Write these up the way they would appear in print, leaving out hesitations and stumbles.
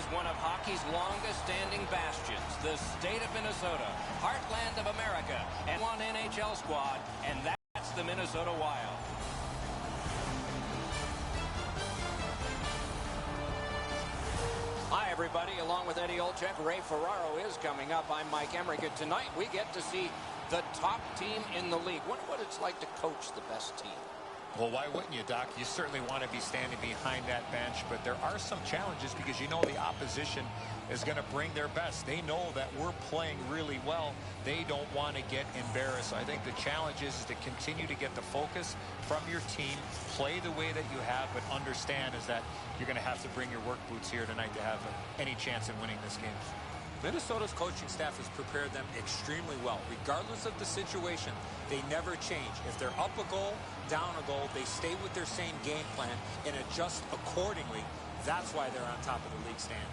is one of hockey's longest-standing bastions, the state of Minnesota, heartland of America, and one NHL squad, and that's the Minnesota Wild. Hi, everybody. Along with Eddie Olczyk, Ray Ferraro is coming up. I'm Mike Emmerich, and tonight we get to see the top team in the league. Wonder what it's like to coach the best team. Well, why wouldn't you, Doc? You certainly want to be standing behind that bench, but there are some challenges because you know the opposition is going to bring their best. They know that we're playing really well. They don't want to get embarrassed. So I think the challenge is to continue to get the focus from your team, play the way that you have, but understand is that you're going to have to bring your work boots here tonight to have any chance in winning this game. Minnesota's coaching staff has prepared them extremely well. Regardless of the situation, they never change. If they're up a goal, down a goal, they stay with their same game plan and adjust accordingly. That's why they're on top of the league standings.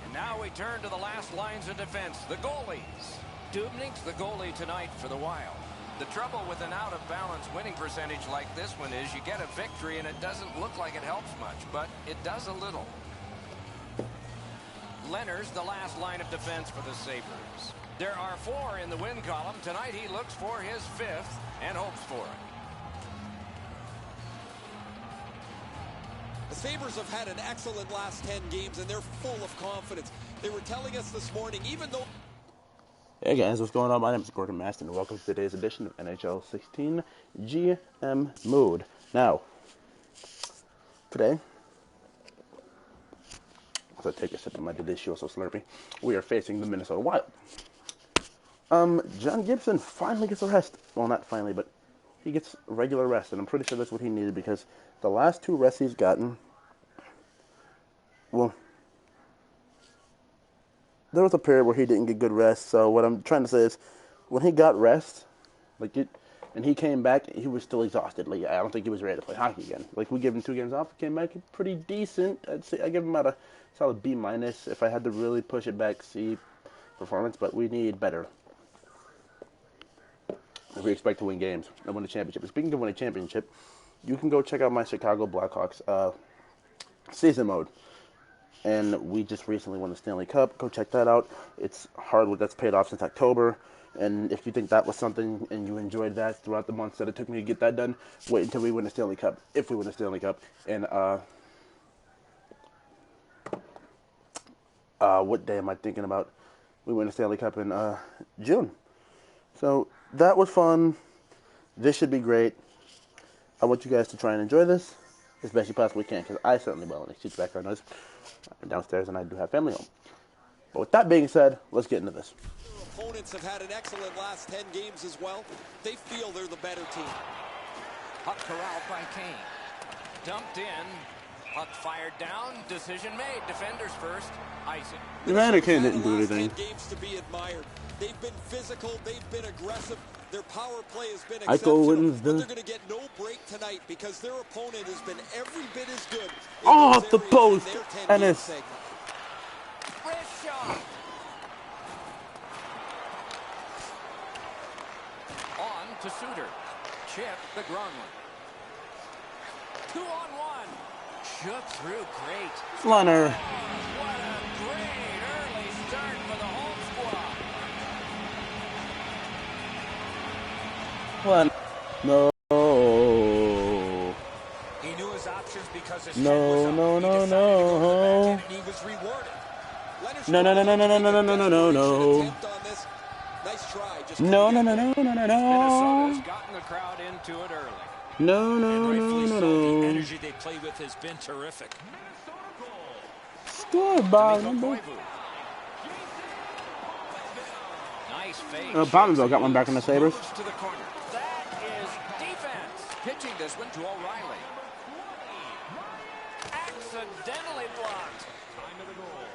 And now we turn to the last lines of defense, the goalies. Dubnik's the goalie tonight for the Wild. The trouble with an out-of-balance winning percentage like this one is you get a victory and it doesn't look like it helps much, but it does a little. Leonard's the last line of defense for the Sabres. There are 4 in the win column. Tonight he looks for his 5th and hopes for it. The Sabres have had an excellent last 10 games, and they're full of confidence. They were telling us this morning, even though... Hey guys, what's going on? My name is Gordon Maston, and welcome to today's edition of NHL16 GM Mode. Now, today... as I take a sip of my delicioso Slurpee, we are facing the Minnesota Wild. John Gibson finally gets a rest. Well, not finally, but he gets regular rest, and I'm pretty sure that's what he needed because the last 2 rests he's gotten, well, there was a period where he didn't get good rest, so what I'm trying to say is, when he got rest, and he came back, he was still exhausted. Like, I don't think he was ready to play hockey again. Like, we gave him 2 games off, came back pretty decent. I'd say I give him about a solid B-. If I had to really push it back, C performance, but we need better if we expect to win games and win a championship. Speaking of winning a championship, you can go check out my Chicago Blackhawks season mode. And we just recently won the Stanley Cup. Go check that out. It's hard work that's paid off since October. And if you think that was something and you enjoyed that throughout the months that it took me to get that done, wait until we win the Stanley Cup. If we win the Stanley Cup. And what day am I thinking about? We win the Stanley Cup in June. So that was fun. This should be great. I want you guys to try and enjoy this as best you possibly can, because I certainly will. And excuse background noise. I'm downstairs and I do have family home. But with that being said, let's get into this. Opponents have had an excellent last 10 games as well. They feel they're the better team. Puck corralled by Kane. Dumped in. Puck fired down. Decision made. Defenders first. Icing. Evander Kane didn't do anything. Games to be admired. They've been physical. They've been aggressive. Their power play has been exceptional. But they're going to get no break tonight because their opponent has been every bit as good. Off the post. Ennis. Wrist shot. On to Suter. Chip the Gronlund. 2-on-1. Shook through great. Leonard. What a great early start for the home squad. No. He knew his options because his No. he was rewarded. No. Nice try. No. Minnesota's gotten the crowd into it early. No. The energy they play with has been terrific. Score, Bob. Nice fake. Bonzo got one back in the Sabres. To the corner. That is defense. Pitching this one to O'Reilly. Accidentally blocked. Time of the goal.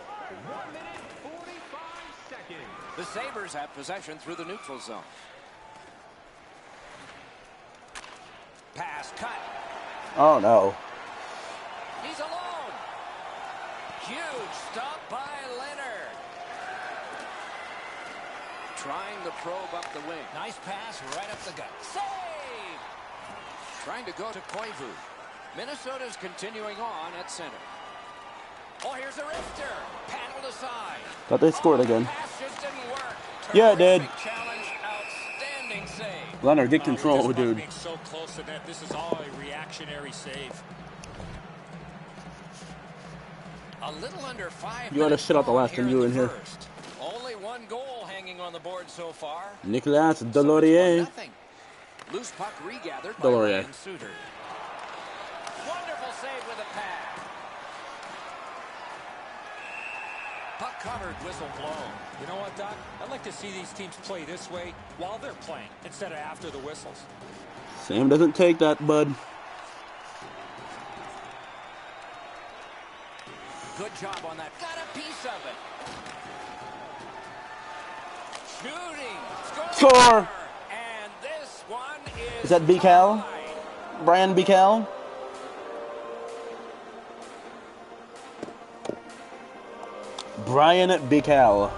1 minute, 45 seconds. The Sabres have possession through the neutral zone. Pass cut. Oh, no. He's alone. Huge stop by Leonard. Trying to probe up the wing. Nice pass right up the gut. Save! Trying to go to Koivu. Minnesota's continuing on at center. Oh, here's a rifter. Paddled aside. Thought they scored again. Pass just didn't work. Yeah, it did. Terrific challenge. Outstanding save. Leonard, get control, with this puck dude. being so close to net, this is all a reactionary save. A little under 5 You ought to minutes shit out the gone last time you were in here. first. Only one goal hanging on the board so far. Nicolas So it's Delorier. 1-0. Loose puck regathered by Delorier. Ryan Suter. Wonderful save with a pad. Puck covered, whistle blown. You know what, Doc? I'd like to see these teams play this way while they're playing instead of after the whistles. Sam doesn't take that, bud. Good job on that. Got a piece of it. Shooting. Score! And this one is... Is that Bical? tied. Brian Bical? Brian Bical.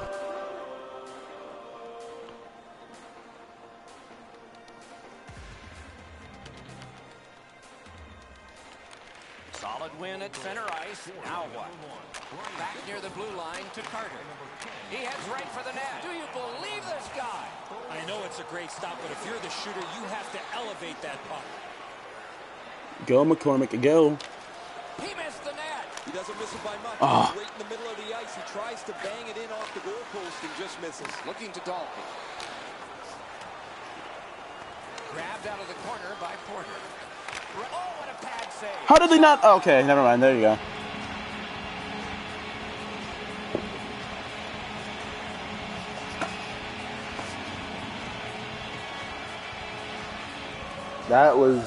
Solid win at center ice. Now what? Back near the blue line to Carter. He heads right for the net. Do you believe this guy? I know it's a great stop, but if you're the shooter, you have to elevate that puck. Go, McCormick, go. He missed the net. He doesn't miss it by much. Ah. He's right in the middle of the ice. He tries to bang it in off the goalpost and just misses. Looking to Dalton. Grabbed out of the corner by Porter. Oh, what a pad save. How did they not? Okay, never mind. There you go. That was...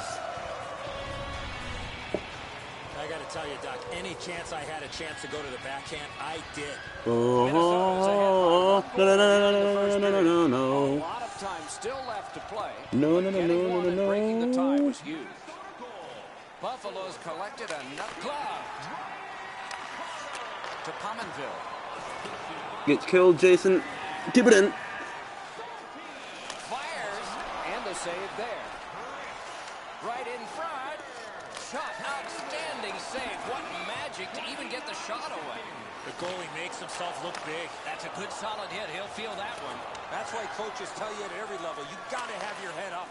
I got to tell you, Doc, any chance I had a chance to go to the backhand, I did. Oh, no, no, no, no, no, no, no, A no. lot of time still left to play. No, no, but no, getting no, one no, and no, breaking the tie no. was huge. Buffalo's collected a nut glove to Pominville. Gets killed, Jason. Keep it in. Fires, and the save there. Right in front. Shot. Outstanding save. What magic to even get the shot away. The goalie makes himself look big. That's a good solid hit. He'll feel that one. That's why coaches tell you at every level, you got to have your head up.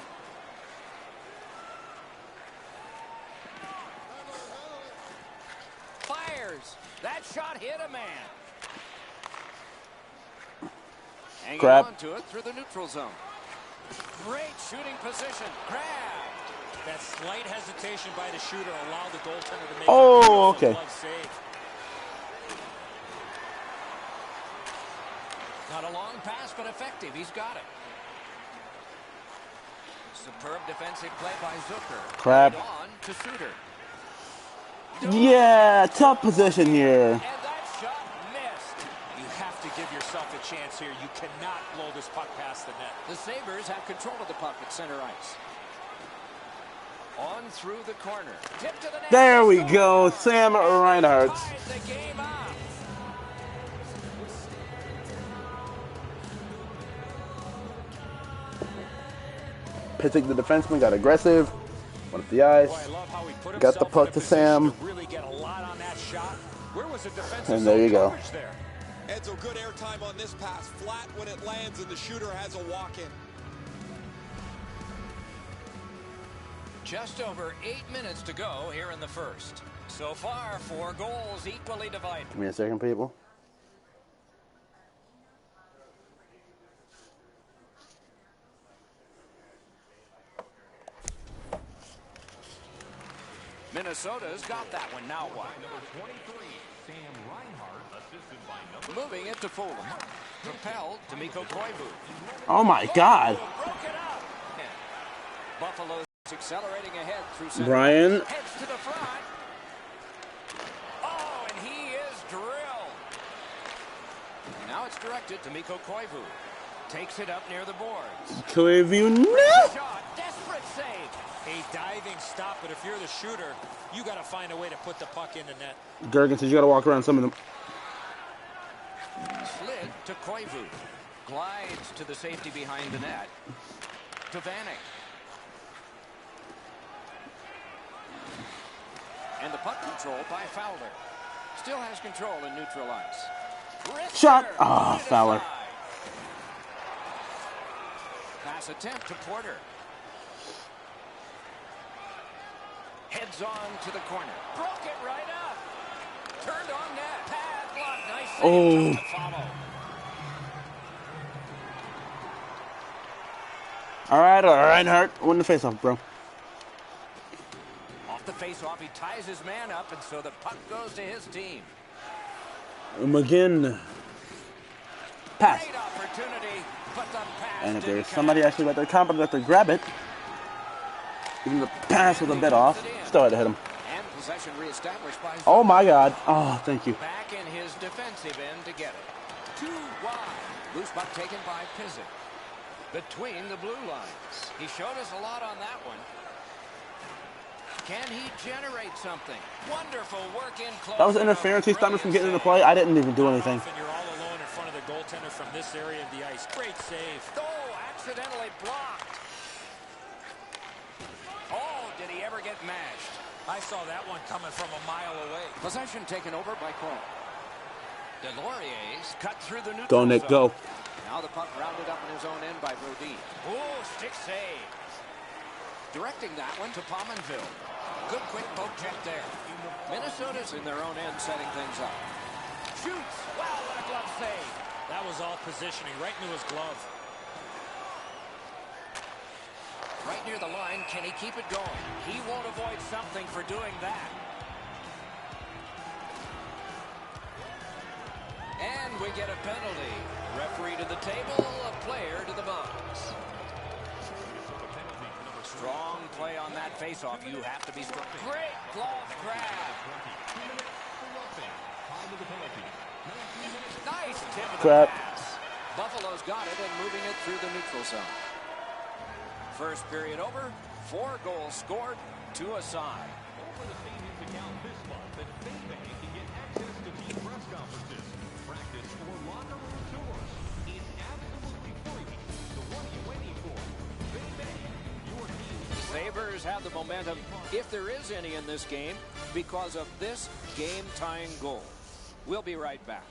Fires. That shot hit a man. Hanging Crap. on to it through the neutral zone. Great shooting position. Grab. That slight hesitation by the shooter allowed the goaltender to make Oh, a beautiful okay. glove save. Not a long pass, but effective. He's got it. Superb defensive play by Zucker. Crap. Played on to Suter. Yeah, tough position here. And that shot missed. You have to give yourself a chance here. You cannot blow this puck past the net. The Sabres have control of the puck at center ice. On through the corner. Tip to the net. There we go, Sam Reinhart. Tied the game up. Pitching the defenseman got aggressive. Went up the ice. Boy, I love how he put Got the himself puck in a to position Sam. to really get a lot on that shot. Where was the defensive And there you zone go. coverage there? Edzo, good airtime on this pass. Flat when it lands, and the shooter has a walk-in. Just over 8 minutes to go here in the first. So far, 4 goals equally divided. Give me a second, people. Minnesota's got that one. Now what? Moving it to Fulham. Propelled to Mikko Koivu. Oh my God. Broke it up. Buffalo's accelerating ahead through center. Brian. Heads to the front. Oh, and he is drilled. Now it's directed to Mikko Koivu. Takes it up near the boards. Koivu, no! Shot. Desperate save. A diving stop, but if you're the shooter, you got to find a way to put the puck in the net. Gergen says you got to walk around some of them. Slid to Koivu. Glides to the safety behind the net. To Vanek. And the puck control by Fowler. Still has control in neutral ice. Shot. Ah, Fowler. Pass attempt to Porter. Heads on to the corner. Broke it right up. Turned on net. Pad block. Nice save. Tough to follow. All right, Reinhardt. Win the faceoff, bro. Off the faceoff, he ties his man up, and so the puck goes to his team. McGinn. Pass. Great opportunity, but the pass And if didn't there's somebody connect. actually right there competent enough to grab it, even the pass was a bit off, still had to hit him. And possession reestablished by Oh my God. Oh, thank you. back in his defensive end to get it. Too wide. Loose puck taken by Pizik. Between the blue lines. He showed us a lot on that one. Can he generate something? Wonderful work in close. That was interference. He stopped me from getting into play. I didn't even do anything. And you're all alone in front of the goaltender from this area of the ice. Great save. Oh, accidentally blocked. Oh, did he ever get mashed? I saw that one coming from a mile away. Possession taken over by Cole. Delorier's cut through the neutral Go, Nick, zone. go. Now the puck rounded up in his own end by Brodin. Oh, stick save. Directing that one to Pominville. Good quick poke check there. Minnesota's in their own end setting things up. Shoots. Wow, what a glove save. That was all positioning right into his glove. Right near the line, can he keep it going? He won't avoid something for doing that. And we get a penalty. Referee to the table, a player to the box. Strong play on that faceoff. You have to be strong. Great glove grab. Nice tip of the Crap. pass. Buffalo's got it and moving it through the neutral zone. First period over. 4 goals scored, 2 aside. Over the savings account this month at FinBank, you get access to team press conferences, practice, or locker room tours. It's absolutely free. So what are you waiting for? FinBank, your team. The Sabres have the momentum, if there is any in this game, because of this game-tying goal. We'll be right back.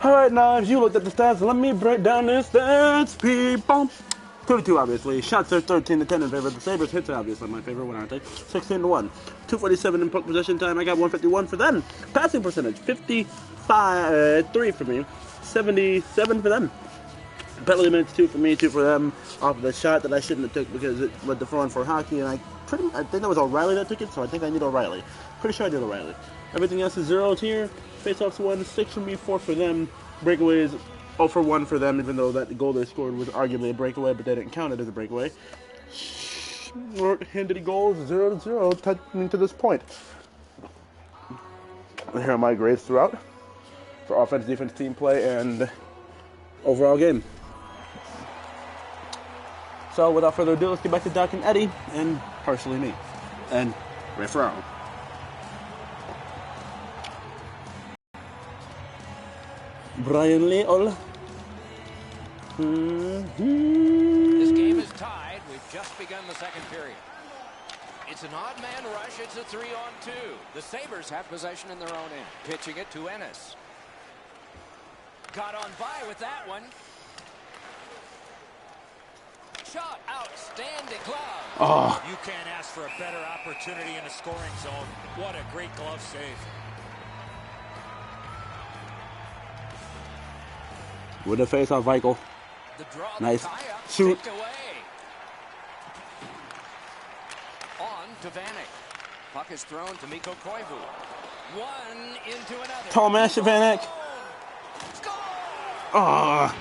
All right, Knives, you looked at the stats. Let me break down the stats, people. 32, obviously. Shots are 13 to 10 in favor of the Sabres. Hits are obviously my favorite one, aren't they? 16 to 1. 247 in puck possession time. I got 151 for them. Passing percentage, 55, 3 for me. 77 for them. Penalty minutes, 2 for me, 2 for them. Off of the shot that I shouldn't have took because it went to 4-on-4 hockey, and I think that was O'Reilly that took it, so I think I need O'Reilly. Pretty sure I did O'Reilly. Everything else is zeros here. Faceoffs 1, 6 for me, 4 for them. Breakaways, 0 for 1 for them, even though that goal they scored was arguably a breakaway, but they didn't count it as a breakaway. Short-handed goals, 0 to 0, touching to this point. And here are my grades throughout for offense, defense, team play, and overall game. So without further ado, let's get back to Doc and Eddie, and partially me, and referral. Brian Leol. This game is tied. We've just begun the second period. It's an odd man rush. It's a 3-on-2. The Sabres have possession in their own end. Pitching it to Ennis. Got on by with that one. Shot, outstanding glove. Oh, You can't ask for a better opportunity in a scoring zone. What a great glove save. with a face off Eichel. The draw, Nice. the tie-up, Shoot. tipped away. On to Vanek. Puck is thrown to Mikko Koivu. One into another. Tomas Vanek. Score! Oh.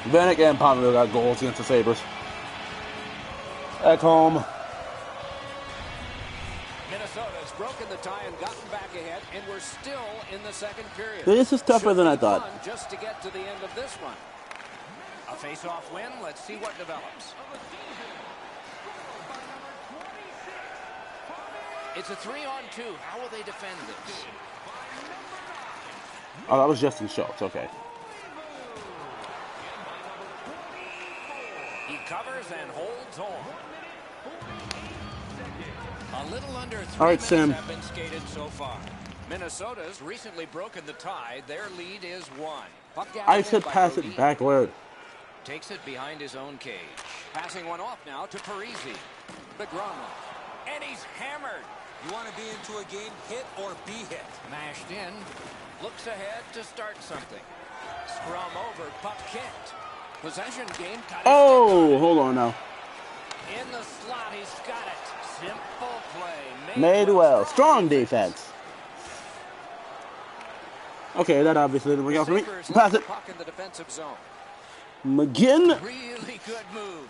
Vanek and Pominville got goals against the Sabres. Back home. Minnesota's broken the tie and gotten back ahead, and we're still in the second period. This is tougher than I Should be thought. fun just to get to the end of this one. A face-off win. Let's see what develops. It's a 3-on-2. How will they defend this? Oh, that was Justin Schultz. Okay. He covers and holds on. A little under 3 All right, minutes Sam. have been skated so far. Minnesota's recently broken the tie. Their lead is 1. Puck gathered I in said by pass Brody. it backward. Takes it behind his own cage. Passing one off now to Parisi. Begrama. And he's hammered. You want to be into a game, hit or be hit. Mashed in. Looks ahead to start something. Scrum over. Puck kicked. Possession game. Got his Oh, hold on now. stick in the slot. He's got it. Simple play. Made well. Strong defense. Okay, that obviously didn't work out for me. Sabres Pass left the it. puck in the defensive zone. McGinn. Really good move.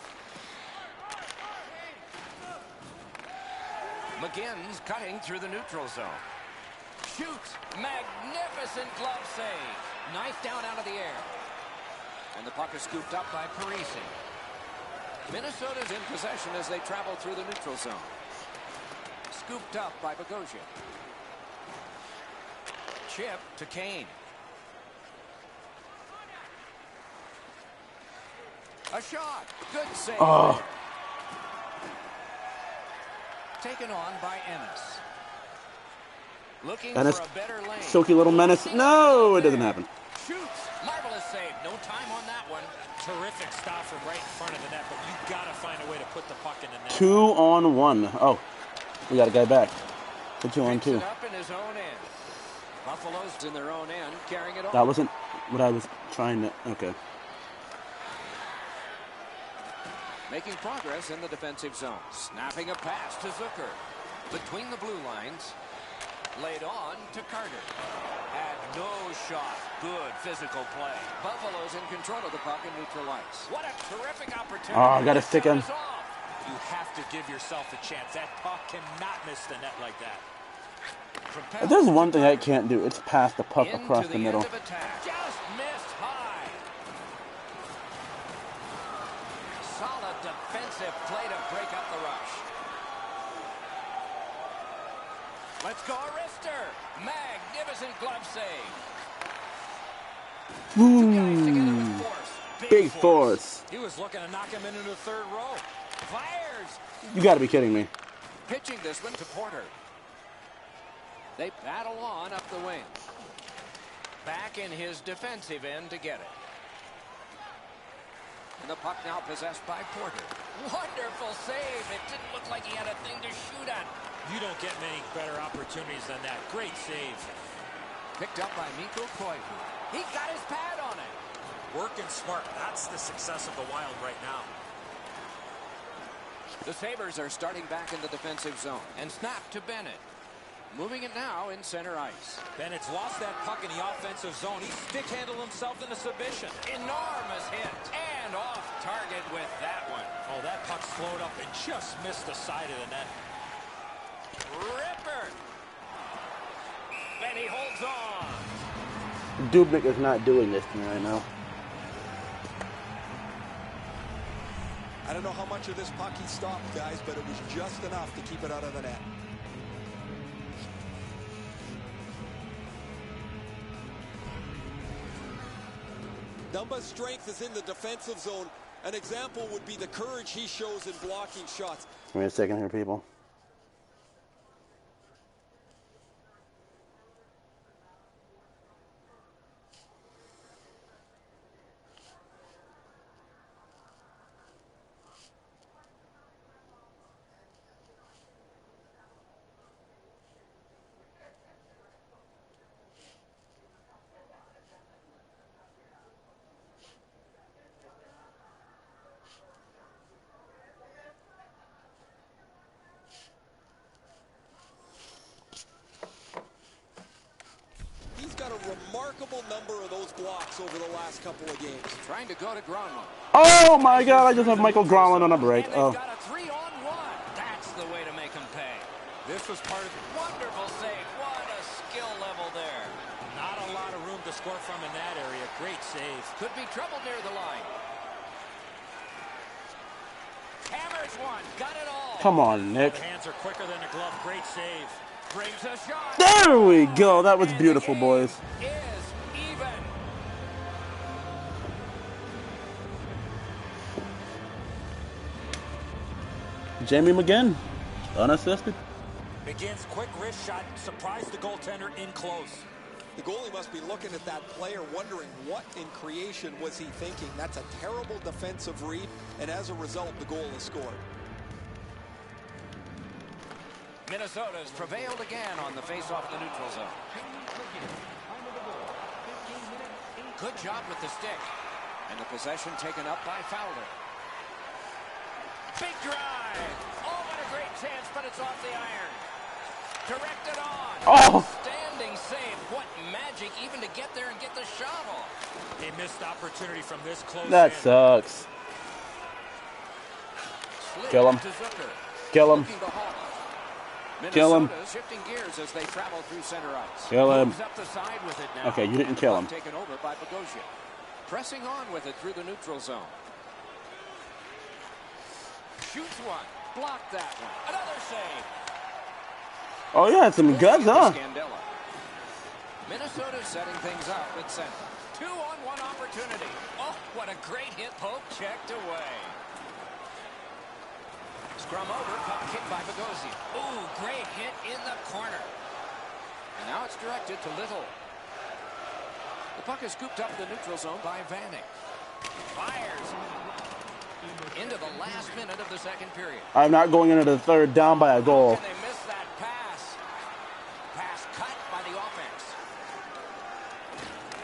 McGinn's cutting through the neutral zone. Shoots. Magnificent glove save. Knife down out of the air. And the puck is scooped up by Parisi. Minnesota's in possession as they travel through the neutral zone. Scooped up by Bogosian. Chip to Kane. A shot. Good save. Oh, Taken on by Ennis. Looking Ennis, for a better lane. silky little menace. No, it doesn't happen. Shoots. Marvelous save. No time on that one. Terrific stop from right in front of the net, but you got to find a way to put the puck in the net. 2-on-1. Oh, we got a guy back. The Picks 2-on-2. it up in his own end. Buffalo's in their own end, carrying it That on. wasn't what I was trying to. Okay. Making progress in the defensive zone. Snapping a pass to Zucker. Between the blue lines. Laid on to Carter. Had no shot. Good physical play. Buffalo's in control of the puck in neutral ice. What a terrific opportunity. Oh, I got to stick him. Shot is off. You have to give yourself a chance. That puck cannot miss the net like that. From If there's one thing I can't do, it's pass the puck into across the middle. End of attack. Just missed high. Solid defensive play to break up the rush. Let's go, Arister. Magnificent glove save. Two guys together with force. Big force. He was looking to knock him into the third row. Fires. You got to be kidding me. Pitching this one to Porter. They battle on up the wing. Back in his defensive end to get it. And the puck now possessed by Porter. Wonderful save. It didn't look like he had a thing to shoot at. You don't get many better opportunities than that. Great save. Picked up by Mikko Koivu. He got his pad on it. Working smart. That's the success of the Wild right now. The Sabres are starting back in the defensive zone. And snap to Bennett. Moving it now in center ice. Bennett's lost that puck in the offensive zone. He stick-handled himself in a submission. Enormous hit. And off target with that one. Oh, that puck slowed up and just missed the side of the net. Ripper. And he holds on. Dubnik is not doing this to me right now. I don't know how much of this puck he stopped, guys, but it was just enough to keep it out of the net. Dumba's strength is in the defensive zone. An example would be the courage he shows in blocking shots. Give me a second here, people. remarkable number of those blocks over the last couple of games. Trying to go to Gronlund. Oh my God! I just have Michael Gronlund on a break. And they've got a 3-on-1. That's the way to make them pay. This was part of the Wonderful save. What a skill level there. not a lot of room to score from in that area. Great save. Could be trouble near the line. Hammers one. Got it all. Come on, Nick. Hands are quicker than a glove. Great save. Brings a shot. There we go. That was And beautiful, the boys. game is even. Jamie McGinn, unassisted. McGinn's quick wrist shot surprised the goaltender in close. The goalie must be looking at that player wondering what in creation was he thinking. That's a terrible defensive read, and as a result, the goal is scored. Minnesota's prevailed again on the face-off in the neutral zone. Good job with the stick. And the possession taken up by Fowler. Big drive. Oh, what a great chance, but it's off the iron. Directed on. Oh! Standing save. What magic even to get there and get the shot off. A missed opportunity from this close. That in. sucks. Slid Kill him. to Zucker. Kill him. Looking to haul it. Kill him. Minnesota's shifting gears as they travel through center ice. Kill him. Moves up the side with it now. Okay, you didn't kill him. Taken over by Bogosian. Pressing on with it through the neutral zone. Shoots one. Blocked that one. Another save. Oh, yeah, some guts, huh? Scandella. Minnesota setting things up at center. 2-on-1 opportunity. Oh, what a great hit. Poke checked away. Scrum over. Puck kicked by Bogosian. Ooh, great hit in the corner. And now it's directed to Little. The puck is scooped up in the neutral zone by Vanek. Fires into the last minute of the second period. I'm not going into the third down by a goal. And they miss that pass. Pass cut by the offense.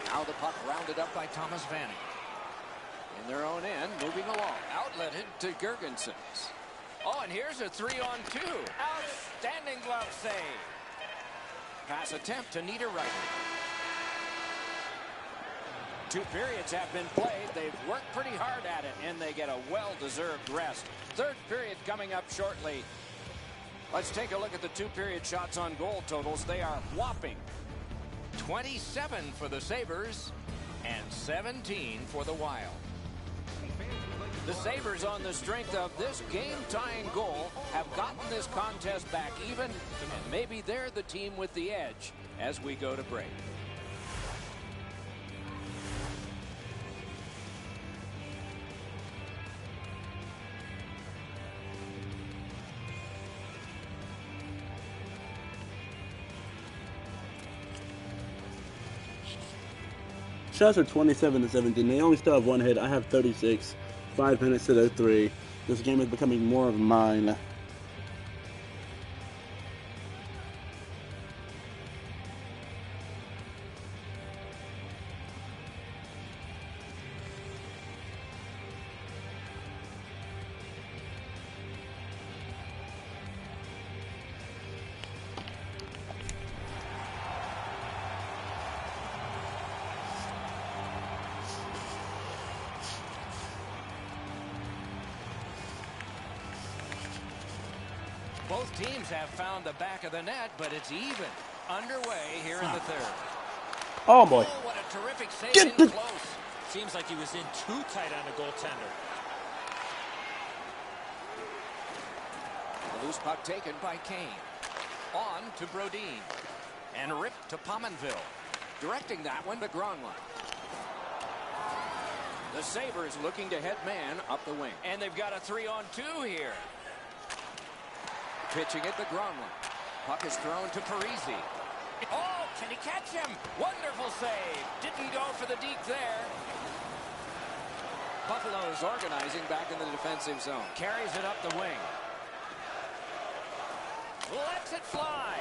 Now the puck rounded up by Thomas Vanek. In their own end, moving along. Outletted to Gergensons. Oh, and here's a 3-on-2. Outstanding glove save. Pass attempt to Niederreiter. 2 periods have been played. They've worked pretty hard at it, and they get a well-deserved rest. Third period coming up shortly. Let's take a look at the 2-period shots on goal totals. They are whopping. 27 for the Sabres and 17 for the Wild. The Sabres, on the strength of this game-tying goal, have gotten this contest back even, and maybe they're the team with the edge as we go to break. Shots are 27-17. They only still have one hit. I have 36. 5 minutes to their 3. This game is becoming more of mine. Both teams have found the back of the net, but it's even. Underway here in the third. Oh, boy. Oh, what a terrific save Get in the- close. Seems like he was in too tight on the goaltender. The loose puck taken by Kane. On to Brodin. And ripped to Pominville. Directing that one to Gronlund. The Sabres looking to head man up the wing. And they've got a 3-on-2 here. Pitching it to Gronlund. Puck is thrown to Parisi. Oh, can he catch him? Wonderful save. Didn't go for the deep there. Buffalo's organizing back in the defensive zone. Carries it up the wing. Lets it fly.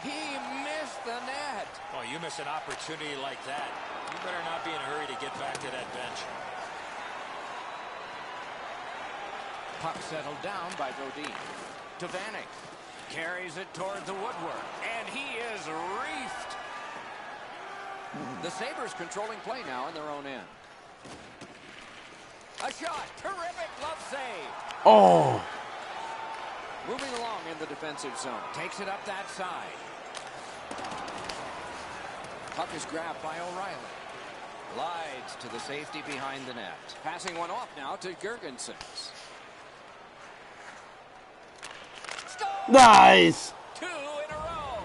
He missed the net. Oh, you miss an opportunity like that. You better not be in a hurry to get back to that bench. Puck settled down by Brodin. To Vanek. Carries it toward the woodwork. And he is reefed. The Sabres controlling play now in their own end. A shot. Terrific glove save. Oh. Moving along in the defensive zone. Takes it up that side. Puck is grabbed by O'Reilly. Glides to the safety behind the net. Passing one off now to Gergensen. Nice. 2 in a row.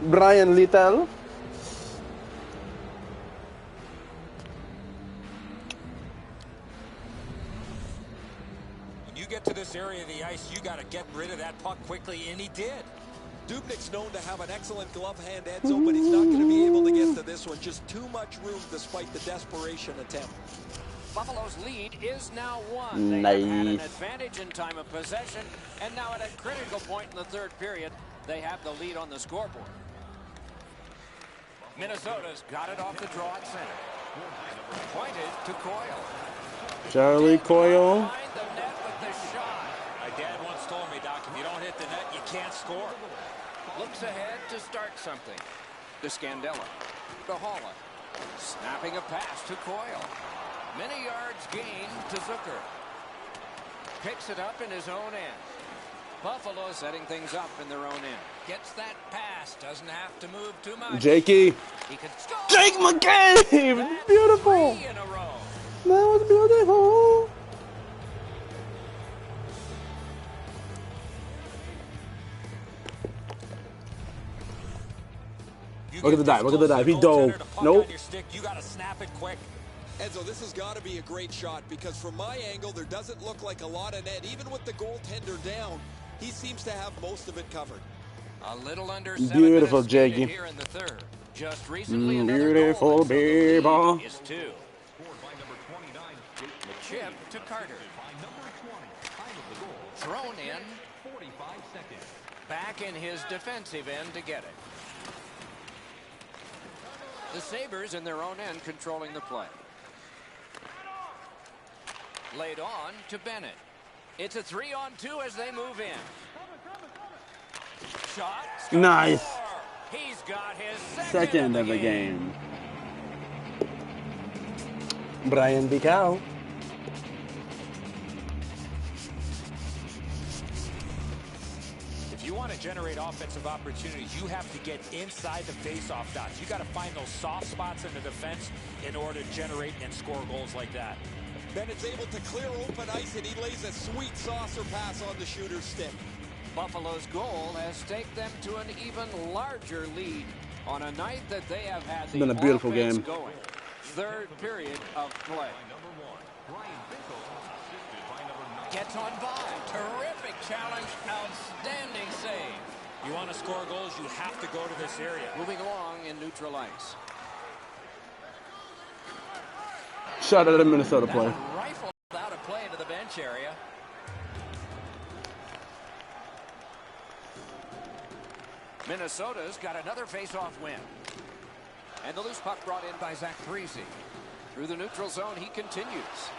Brian Little. When you get to this area of the ice, you got to get rid of that puck quickly, and he did. Dubnyk's known to have an excellent glove hand, Edzo, but he's not going to be able to get to this one. Just too much room despite the desperation attempt. Buffalo's lead is now 1. They have had an Nice. advantage in time of possession, and now at a critical point in the third period, they have the lead on the scoreboard. Minnesota's got it off the draw at center. Pointed to Coyle. Charlie Coyle. Behind the net with the shot. My dad once told me, Doc, if you don't hit the net, you can't score. Looks ahead to start something. To Scandella. To Holland. Snapping a pass to Coyle. Many yards gained to Zucker. Picks it up in his own end. Buffalo setting things up in their own end. Gets that pass. Doesn't have to move too much. Jakey. He can score. Jake McCabe. That's Beautiful. 3 in a row. That was beautiful. Look at the dive. Look at the dive. He dove. Nope. You got to snap it quick. Edzo, this has got to be a great shot because from my angle, there doesn't look like a lot of net. Even with the goaltender down, he seems to have most of it covered. A little under 7 Beautiful, minutes skated Jakey. here in the third. Just recently, another Beautiful, goal, and so the baby. lead is 2. Scored by number 29, Jake The chip to Carter. by number 20. Time of the goal, Thrown in. 45 seconds. Back in his defensive end to get it. The Sabres in their own end controlling the play. Laid on to Bennett. It's a 3-on-2 as they move in. Shot. Score. Nice. He's got his Second of the game. Brian Bicao. If you want to generate offensive opportunities, you have to get inside the face-off dots. You got to find those soft spots in the defense in order to generate and score goals like that. Bennett's able to clear open ice, and he lays a sweet saucer pass on the shooter's stick. Buffalo's goal has taken them to an even larger lead on a night that they have had the Been a beautiful offense game. going. Third period of play. Number 1, Brian Bickle, assisted by number 9. Gets on by. Terrific challenge. Outstanding save. You want to score goals, you have to go to this area. Moving along in neutral ice. Shot at a Minnesota That play. one rifled out of play into the bench area. Minnesota's got another face-off win. And the loose puck brought in by Zach Parise. Through the neutral zone, he continues.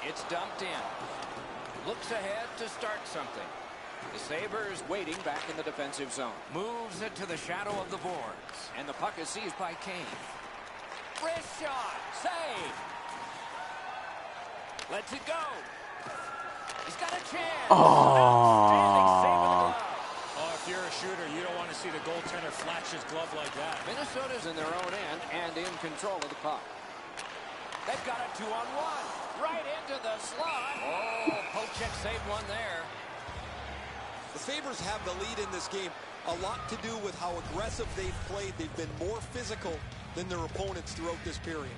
It's dumped in. Looks ahead to start something. The Sabres waiting back in the defensive zone. Moves it to the shadow of the boards. And the puck is seized by Kane. Wrist shot. Save. Lets it go. He's got a chance. Outstanding save with the glove. Oh, if you're a shooter, you don't want to see the goaltender flash his glove like that. Minnesota's in their own end and in control of the puck. They've got a 2-on-1. Right into the slot. Oh, Pochek saved one there. The Sabres have the lead in this game. A lot to do with how aggressive they've played. They've been more physical than their opponents throughout this period.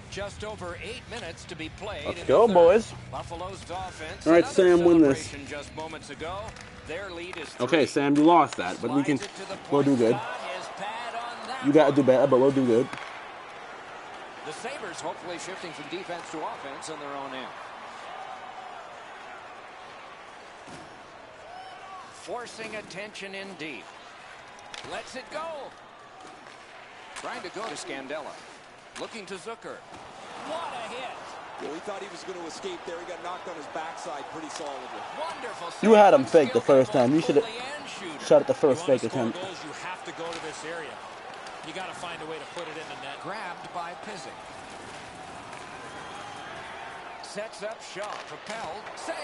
Just over 8 minutes to be played. Let's in go, the third. boys. Buffalo's offense. All right, Another Sam, win this. celebration just moments ago. Their lead is 3. Okay, Sam, you lost that, but we can. Slides it to the We'll do point. good. Got his pad on that You gotta do one. better, but we'll do good. The Sabres hopefully shifting from defense to offense on their own end. Forcing attention in deep. Lets it go. Trying to go to Scandella. Looking to Zucker. What a hit. Well, we thought he was going to escape there. He got knocked on his backside pretty solidly. Wonderful. You had him fake the first time. You should have shot at the first fake attempt. Goals, you have to go to this area. You got to find a way to put it in the net. Grabbed by Pizik. Sets up Shaw. Propelled. Save.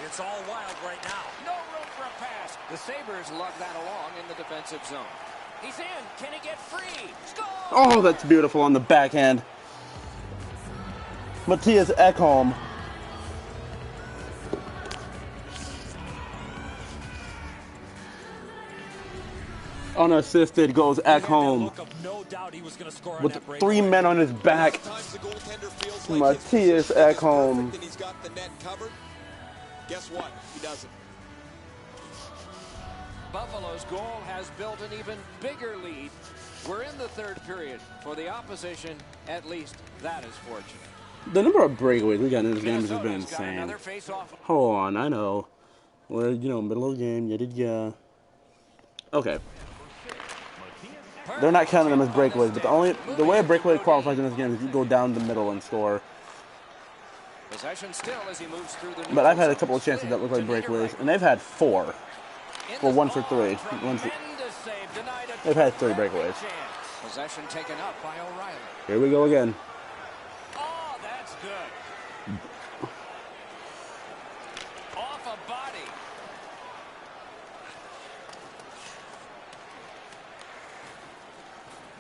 It's all wild right now. No room for a pass. The Sabres lug that along in the defensive zone. He's in. Can he get free? Score! Oh, that's beautiful on the backhand. Matthias Ekholm. Unassisted goes Ekholm. No doubt he was going to score on With that break. 3 men on his back. Matthias Ekholm. He's got the net covered. Guess what? He doesn't. Buffalo's goal has built an even bigger lead. We're in the third period. For the opposition, at least that is fortunate. The number of breakaways we got in this game has been Minnesota's got insane. another face-off. Hold on, I know. We're, middle of the game. Yeah. Okay. They're not counting them as breakaways, but the way a breakaway qualifies in this game is you go down the middle and score. Possession still as he moves through the But I've had a couple of chances that look like breakaways, and they've had 4. Well, 1 for 3. They've had 3 breakaways. Possession taken up by O'Reilly. Here we go again. Oh, that's good. Off a body.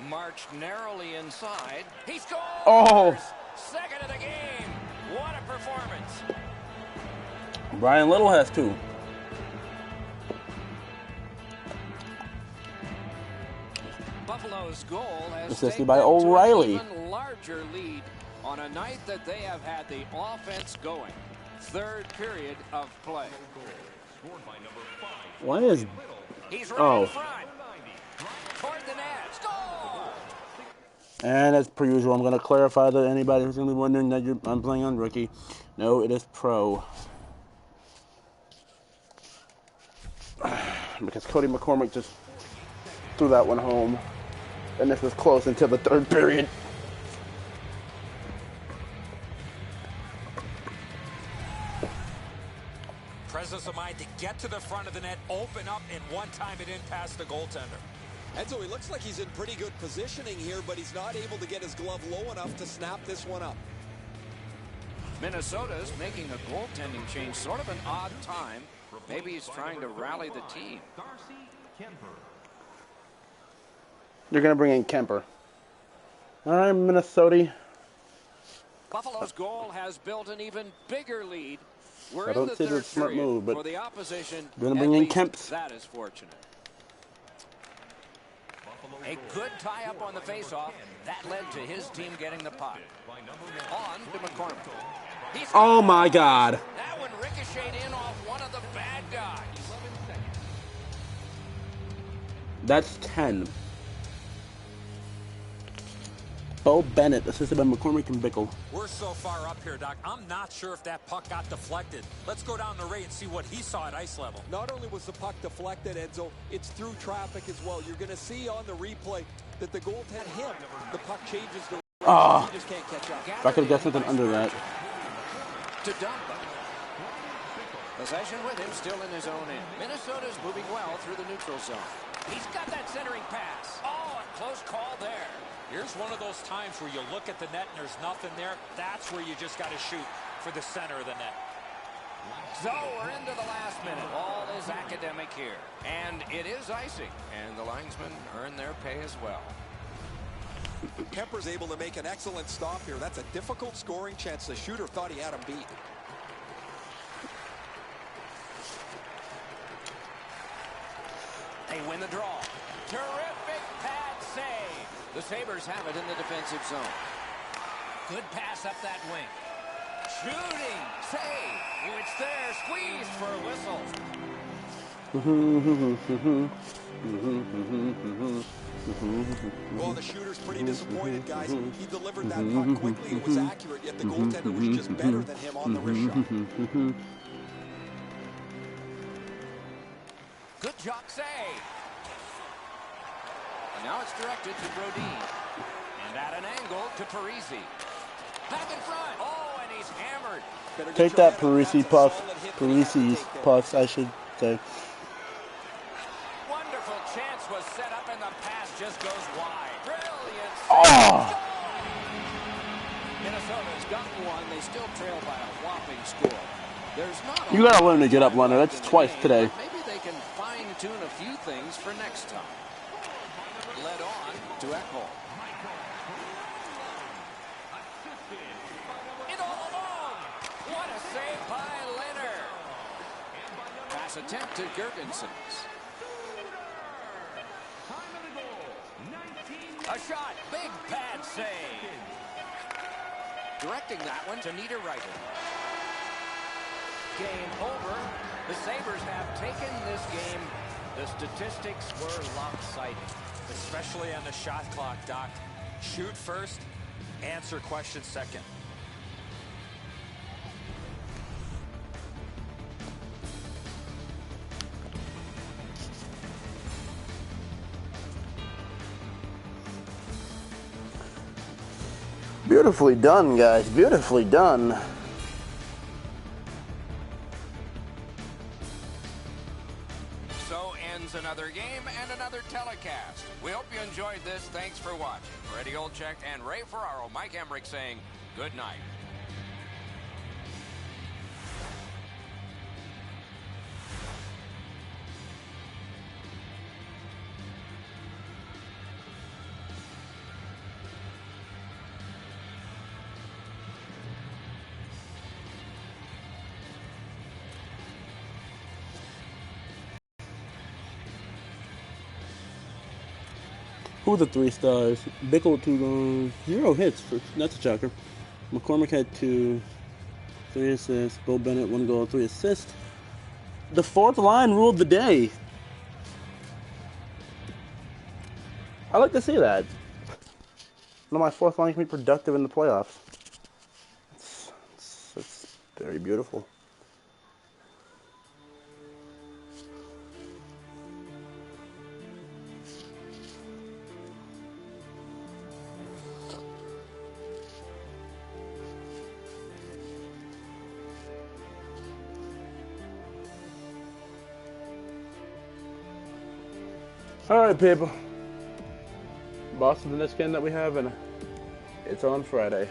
Marched narrowly inside. He scores! Oh! Second of the game. What a performance. Brian Little has 2. Buffalo's goal has Assisted taken by them to an O'Reilly. even larger lead on a night that they have had the offense going. Third period of play. Why is... He's right Oh. in front. Toward the net. Score! And as per usual, I'm going to clarify that anybody who's going to be wondering that I'm playing on rookie. No, it is pro. Because Cody McCormick just threw that one home. And this was close until the third period. Presence of mind to get to the front of the net, open up, and one time it didn't pass the goaltender. Enzo, he looks like he's in pretty good positioning here, but he's not able to get his glove low enough to snap this one up. Minnesota's making a goaltending change, sort of an odd time. Maybe he's trying to rally the team. You're going to bring in Kemper. All right, Minnesota. Buffalo's goal has built an even bigger lead. We're I don't in the see the third smart period. move, but for the opposition, you're going to at bring in least Kemps. that is fortunate. A good tie-up on the face-off. That led to his team getting the puck. On to McCormick. Oh, my God. That one ricocheted in off one of the bad guys. That's 10. Bo Bennett, assisted by McCormick and Bickle. We're so far up here, Doc. I'm not sure if that puck got deflected. Let's go down to Ray and see what he saw at ice level. Not only was the puck deflected, Enzo, it's through traffic as well. You're going to see on the replay that the goaltender him. The puck changes direction. Oh. He just can't catch up. If I could have got something under that. To dump it. Possession with him still in his own end. Minnesota's moving well through the neutral zone. He's got that centering pass. Oh, a close call there. Here's one of those times where you look at the net and there's nothing there. That's where you just got to shoot for the center of the net. So we're into the last minute. All is academic here. And it is icing. And the linesmen earn their pay as well. Kemper's able to make an excellent stop here. That's a difficult scoring chance. The shooter thought he had him beat. They win the draw. Terrific pad save. The Sabres have it in the defensive zone. Good pass up that wing. Shooting. Save. It's there. Squeeze for a whistle. Well, the shooter's pretty disappointed, guys. He delivered that puck quickly. It was accurate, yet the goaltender was just better than him on the wrist shot. Good jock save. And now it's directed to Brodin. And At an angle to Parisi. Back in front. Oh, and he's hammered. Take that, Parisi Puffs. Parisi's Puffs, I should say. Wonderful chance was set up, and the pass just goes wide. Brilliant. Oh! Minnesota's gotten one. They still trail by a whopping score. There's not. You gotta learn to get up, Leonard. That's twice today. Maybe they can fine-tune a few things for next time. Led on to Ekholm. It all along. What a save by Leonard. Pass attempt to Gergensons. A shot. Big pad save. Directing that one to Niederreiter. Game over. The Sabres have taken this game. The statistics were lopsided. Especially on the shot clock, Doc. Shoot first, answer question second. Beautifully done, guys. Beautifully done. So ends another game and another telecast. We hope you enjoyed this. Thanks for watching. For Eddie Olczyk and Ray Ferraro, Mike Emmerich saying good night. Who were the 3 stars? Bickle 2 goals, 0 hits. That's a shocker. McCormick had 2, 3 assists. Bo Bennett 1 goal, 3 assists. The 4th line ruled the day. I like to see that. One of my 4th line can be productive in the playoffs. It's very beautiful. All right, people. Boston's the next game that we have, and it's on Friday.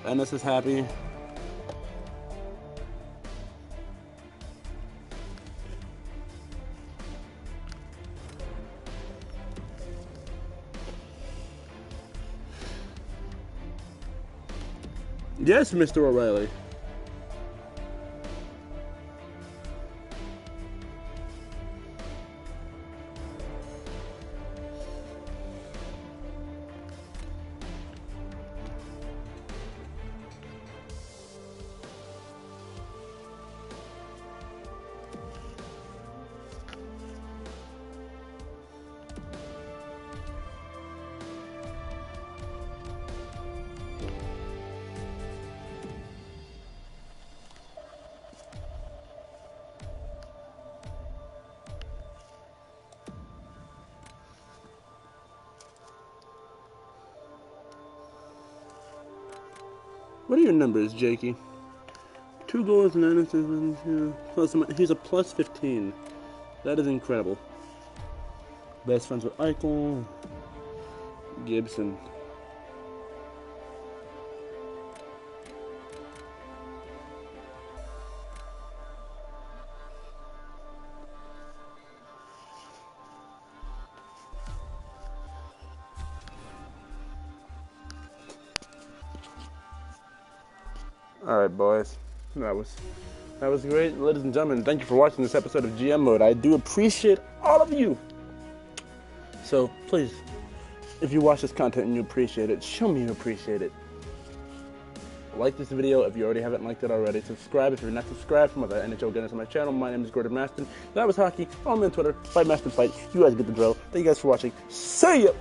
Ennis is happy. Yes, Mr. O'Reilly. What are your numbers, Jakey? 2 goals, 9 assists, plus, he's a plus 15. That is incredible. Best friends with Eichel, Gibson. All right, boys. That was great, ladies and gentlemen. Thank you for watching this episode of GM Mode. I do appreciate all of you. So please, if you watch this content and you appreciate it, show me you appreciate it. Like this video if you already haven't liked it already. Subscribe if you're not subscribed from other NHL gunners on my channel. My name is Gordon Maston. That was hockey. Follow me on Twitter. Fight Maston Fight. You guys get the drill. Thank you guys for watching. See ya.